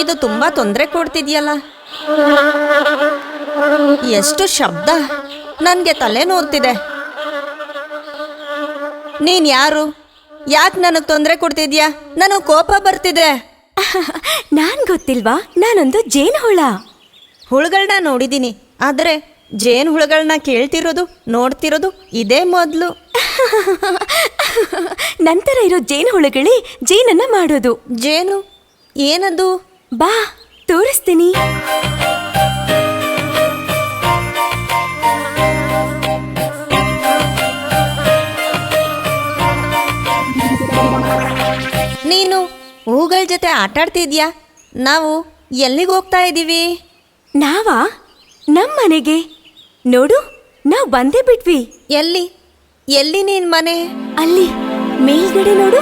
ಇದು ತುಂಬಾ ತೊಂದರೆ ಕೊಡ್ತಿದ್ಯಲ್ಲ. ಎಷ್ಟು ಶಬ್ದ, ನನಗೆ ತಲೆ ನೋವ್ತಿದೆ. ನೀನ್ ಯಾರು? ಯಾಕೆ ನನಗೆ ತೊಂದರೆ ಕೊಡ್ತಿದ್ಯಾ? ನನಗೆ ಕೋಪ ಬರ್ತಿದೆ. ನಾನ್ ಗೊತ್ತಿಲ್ವಾ? ನಾನೊಂದು ಜೇನುಹುಳ. ಹುಳುಗಳನ್ನ ನೋಡಿದ್ದೀನಿ, ಆದರೆ ಜೇನು ಹುಳುಗಳನ್ನ ಕೇಳ್ತಿರೋದು ನೋಡ್ತಿರೋದು ಇದೇ ಮೊದಲು. ನಂತರ ಇರೋ ಜೇನುಹುಳುಗಳೇ ಜೇನನ್ನ ಮಾಡೋದು. ಜೇನು ಏನದು? ಬಾ ತೋರಿಸ್ತೀನಿ. ನೀನು ಹೂಗಳ ಜೊತೆ ಆಟಾಡ್ತಿದ್ಯಾ? ನಾವು ಎಲ್ಲಿಗೆ ಹೋಗ್ತಾ ಇದ್ದೀವಿ? ನಾವಾ? ನಮ್ಮನೆಗೆ. ನೋಡು, ನಾವು ಬಂದೇ ಬಿಟ್ವಿ. ಎಲ್ಲಿ ಎಲ್ಲಿ ನಿನ್ ಮನೆ? ಅಲ್ಲಿ ಮೇಲ್ಗಡೆ ನೋಡು.